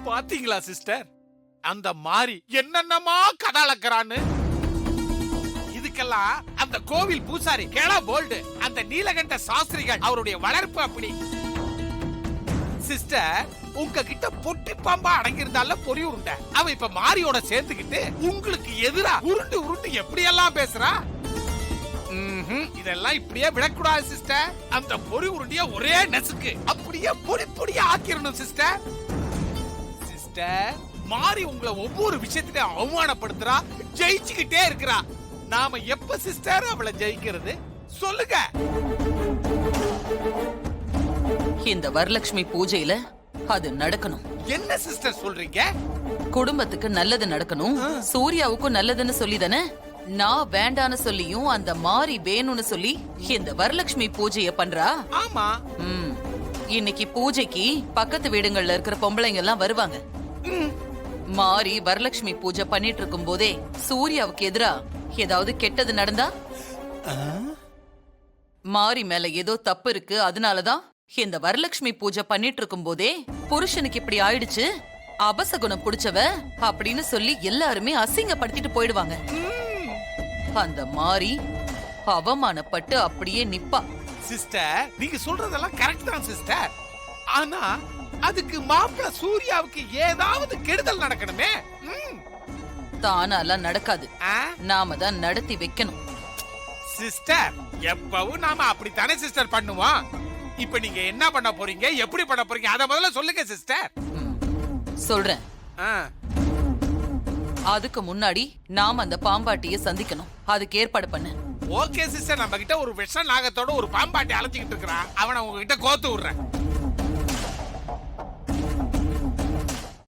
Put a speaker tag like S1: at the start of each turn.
S1: பாத்தீங்களா சிஸ்டர், அந்த மாறி என்னென்னமா கதாளக்கிறான்னு. இதுக்கெல்லாம் அந்த கோவில் பூசாரி கேளா போல்டு, அந்த நீலகண்ட சாஸ்திரிகள் அவருடைய வளர்ப்பு அப்படி. சிஸ்டர், உங்ககிட்ட பொட்டி பாம்பா அடங்கியிருந்தால பொறி உருண்டை, அவ இப்ப மாரியோட சேர்ந்துக்கிட்டு உங்களுக்கு எதிரா உருண்டு உருண்டு எப்படி எல்லாம் பேசுறா. இதெல்லாம் இப்படியே விடக்கூடாது சிஸ்டர். அந்த பொறி உருண்டிய ஒரே நெசுக்கு அப்படியே பொடி பொடியா ஆக்கிரணும் சிஸ்டர். சிஸ்டர், மாறி உங்களை ஒவ்வொரு விஷயத்திலையும் அவமானப்படுத்துறா, ஜெயிச்சுக்கிட்டே இருக்கிறா. நாம எப்ப சிஸ்டர் அவளை ஜெயிக்கிறது சொல்லுங்க.
S2: இந்த வரலட்சுமி பூஜையில அது நடக்கணும்.
S1: என்ன சிஸ்டர் சொல்றீங்க?
S2: குடும்பத்துக்கு நல்லது நடக்கணும், சூர்யாவுக்கும் நல்லதுன்னு சொல்லி தானே நான் வேண்டான்னு சொல்லியும் அந்த மாறி வேணும்னு சொல்லி இந்த வரலட்சுமி பூஜைய பண்றா.
S1: ஆமா.
S2: இன்னைக்கு பூஜைக்கு பக்கத்து வீடுகள்ல இருக்கிற பொம்பளைங்க எல்லாம் வருவாங்க. மாறி வரலட்சுமி பூஜை பண்ணிட்டு இருக்கும் போதே சூர்யாவுக்கு எதிரா ஏதாவது கெட்டது நடந்தா, மாறி மேல ஏதோ தப்பு இருக்கு, அதனாலதான் இந்த வரலட்சுமி பூஜை பண்ணிட்டு இருக்கும் போதே புருஷனுக்கு இப்படி ஆயிடுச்சு, அபசகுணம் புடிச்சவ அப்படின்னு சொல்லி எல்லாருமே அசிங்கப்படுத்திட்டு போயிடுவாங்க. அந்த மாறி அவமானப்பட்டு அப்படியே நிப்பா.
S1: சிஸ்டர், நீங்க சொல்றதெல்லாம் கரெக்ட் தான் சிஸ்டர். ஆனா அதுக்கு மாப்பிள்ள சூர்யாவுக்கு ஏதாவது கெடுதல் நடக்கணுமே.
S2: தானாலாம் நடக்காது, நாம தான் நடத்தி வைக்கணும்.
S1: சிஸ்டர், எப்பவும் நாம அப்படித்தானே சிஸ்டர் பண்ணுவோம். இப்ப நீங்க என்ன பண்ண போறீங்க, எப்படி பண்ண போறீங்க, அத முதல்ல சொல்லுங்க சிஸ்டர்.
S2: சொல்றேன். அதுக்கு முன்னாடி நாம அந்த பாம்பாட்டிய சந்திக்கணும், அதுக்கு ஏற்பாடு பண்ணு.
S1: ஓகே சிஸ்டர், நம்ம கிட்ட ஒரு விஷ நாகத்தோட ஒரு பாம்பாட்டி அலைஞ்சிக்கிட்டு இருக்கிறான், அவனை உங்ககிட்ட கோத்து விடுறேன்.